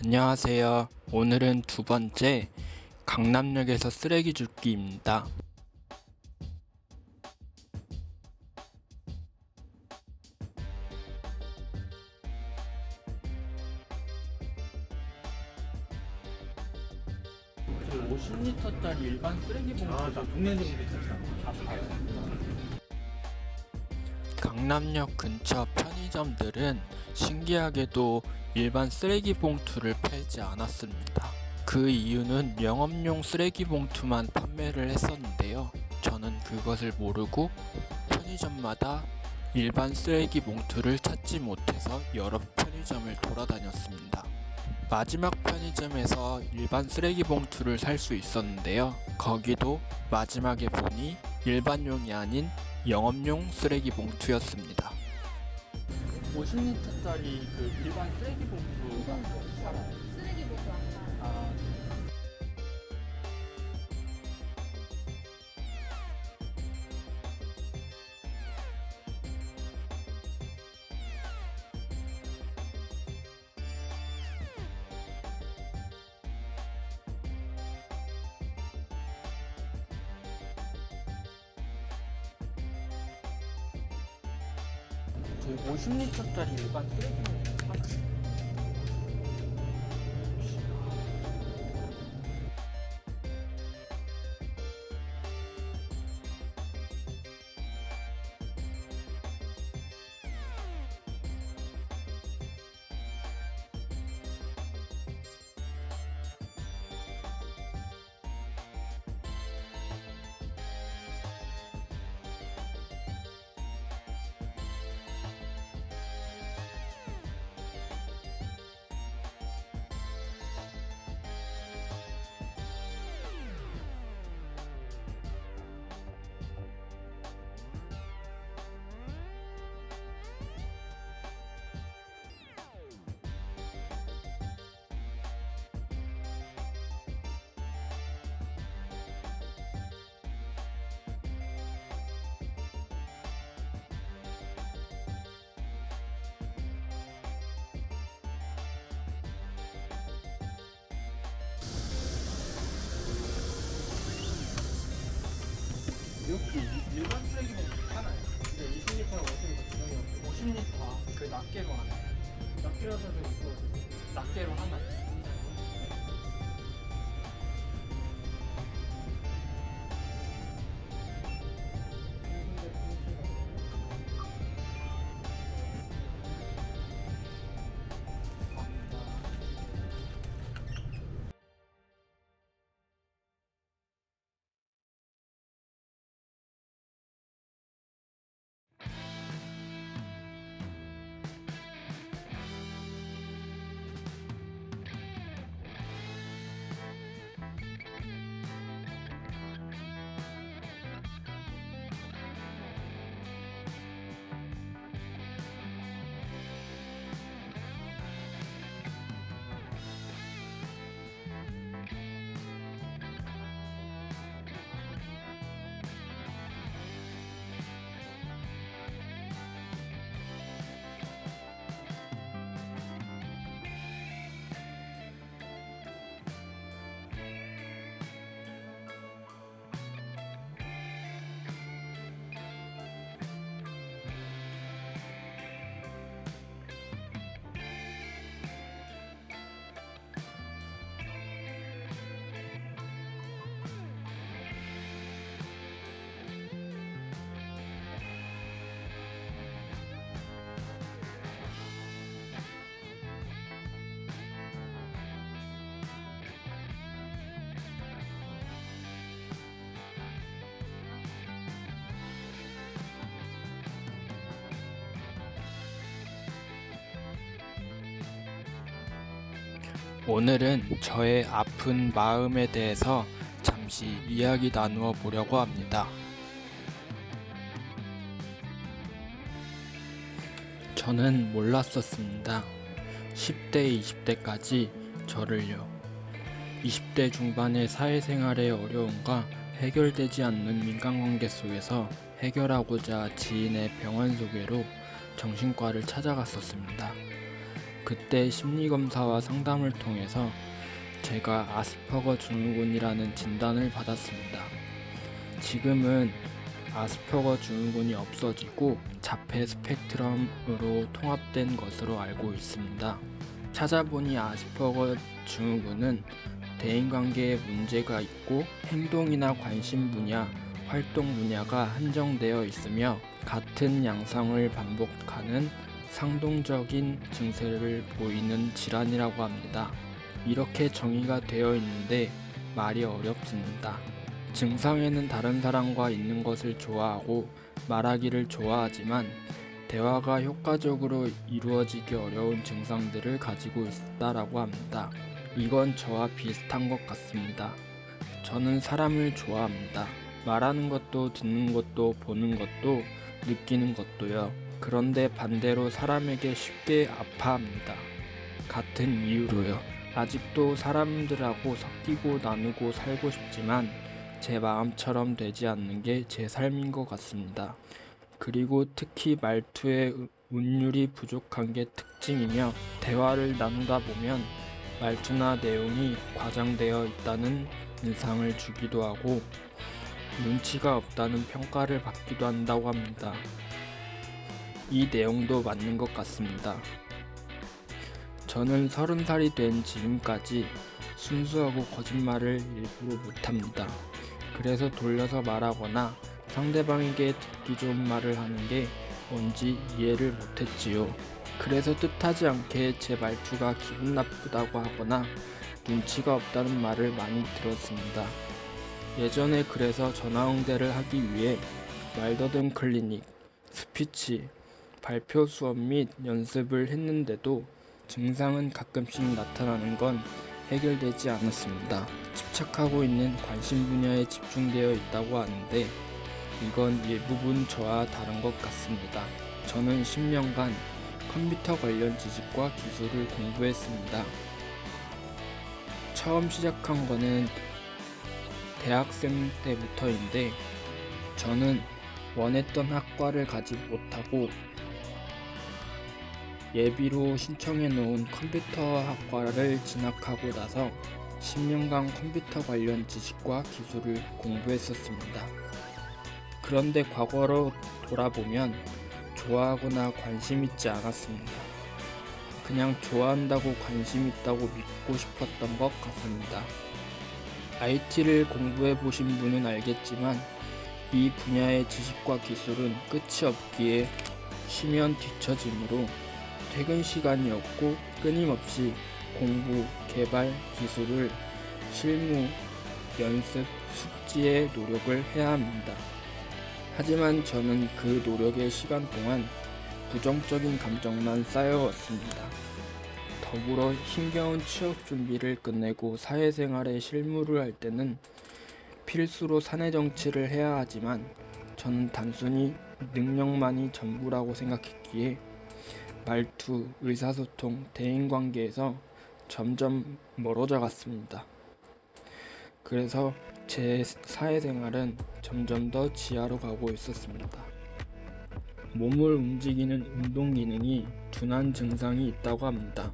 안녕하세요. 오늘은 두 번째 강남역에서 쓰레기 줍기입니다. 그 50리터짜리 일반 쓰레기 봉투 동네 정도 괜찮다. 강남역 근처 편의점들은 신기하게도 일반 쓰레기 봉투를 팔지 않았습니다. 그 이유는 영업용 쓰레기 봉투만 판매를 했었는데요. 저는 그것을 모르고 편의점마다 일반 쓰레기 봉투를 찾지 못해서 여러 편의점을 돌아다녔습니다. 마지막 편의점에서 일반 쓰레기 봉투를 살 수 있었는데요. 거기도 마지막에 보니 일반용이 아닌 영업용 쓰레기 봉투였습니다. 50리터짜리 그 일반 쓰레기 봉투가 살아요. 쓰레기 봉투 안 팔아요. 저희 50리터짜리 일반 쓰레기 봉투 살아요. 여기 일반 쓰레기 봉투 하나요? 근데 20리터랑 50리터 50리터 그 낱개로 하나. 낱개로 하셔도 있고 낱개로 하나. 오늘은 저의 아픈 마음에 대해서 잠시 이야기 나누어 보려고 합니다. 저는 몰랐었습니다. 10대, 20대까지 저를요. 20대 중반의 사회생활의 어려움과 해결되지 않는 인간관계 속에서 해결하고자 지인의 병원 소개로 정신과를 찾아갔었습니다. 그때 심리검사와 상담을 통해서 제가 아스퍼거 증후군이라는 진단을 받았습니다. 지금은 아스퍼거 증후군이 없어지고 자폐 스펙트럼으로 통합된 것으로 알고 있습니다. 찾아보니 아스퍼거 증후군은 대인관계에 문제가 있고 행동이나 관심 분야, 활동 분야가 한정되어 있으며 같은 양상을 반복하는 상동적인 증세를 보이는 질환이라고 합니다. 이렇게 정의가 되어 있는데 말이 어렵습니다. 증상에는 다른 사람과 있는 것을 좋아하고 말하기를 좋아하지만 대화가 효과적으로 이루어지기 어려운 증상들을 가지고 있다라고 합니다. 이건 저와 비슷한 것 같습니다. 저는 사람을 좋아합니다. 말하는 것도 듣는 것도 보는 것도 느끼는 것도요. 그런데 반대로 사람에게 쉽게 아파합니다. 같은 이유로요. 아직도 사람들하고 섞이고 나누고 살고 싶지만 제 마음처럼 되지 않는 게 제 삶인 것 같습니다. 그리고 특히 말투의 운율이 부족한 게 특징이며 대화를 나누다 보면 말투나 내용이 과장되어 있다는 인상을 주기도 하고 눈치가 없다는 평가를 받기도 한다고 합니다. 이 내용도 맞는 것 같습니다. 저는 30살이 된 지금까지 순수하고 거짓말을 일부러 못합니다. 그래서 돌려서 말하거나 상대방에게 듣기 좋은 말을 하는 게 뭔지 이해를 못했지요. 그래서 뜻하지 않게 제 말투가 기분 나쁘다고 하거나 눈치가 없다는 말을 많이 들었습니다. 예전에 그래서 전화응대를 하기 위해 말더듬 클리닉, 스피치, 발표 수업 및 연습을 했는데도 증상은 가끔씩 나타나는 건 해결되지 않았습니다. 집착하고 있는 관심 분야에 집중되어 있다고 하는데 이건 일부분 저와 다른 것 같습니다. 저는 10년간 컴퓨터 관련 지식과 기술을 공부했습니다. 처음 시작한 거는 대학생 때부터인데 저는 원했던 학과를 가지 못하고 예비로 신청해 놓은 컴퓨터 학과를 진학하고 나서 10년간 컴퓨터 관련 지식과 기술을 공부했었습니다. 그런데 과거로 돌아보면 좋아하거나 관심 있지 않았습니다. 그냥 좋아한다고 관심 있다고 믿고 싶었던 것 같습니다. IT를 공부해 보신 분은 알겠지만 이 분야의 지식과 기술은 끝이 없기에 쉬면 뒤처지므로 퇴근 시간이 없고 끊임없이 공부, 개발, 기술을 실무, 연습, 숙지에 노력을 해야 합니다. 하지만 저는 그 노력의 시간 동안 부정적인 감정만 쌓여왔습니다. 더불어 힘겨운 취업 준비를 끝내고 사회생활에 실무를 할 때는 필수로 사내 정치를 해야 하지만 저는 단순히 능력만이 전부라고 생각했기에 말투, 의사소통, 대인관계에서 점점 멀어져 갔습니다. 그래서 제 사회생활은 점점 더 지하로 가고 있었습니다. 몸을 움직이는 운동 기능이 둔한 증상이 있다고 합니다.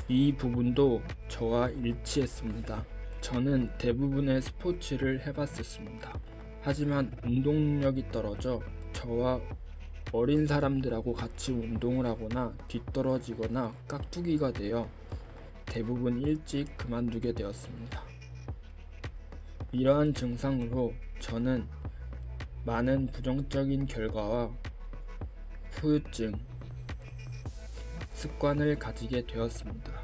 이 부분도 저와 일치했습니다. 저는 대부분의 스포츠를 해봤었습니다. 하지만 운동 능력이 떨어져 저와 어린 사람들하고 같이 운동을 하거나 뒤떨어지거나 깍두기가 되어 대부분 일찍 그만두게 되었습니다. 이러한 증상으로 저는 많은 부정적인 결과와 후유증, 습관을 가지게 되었습니다.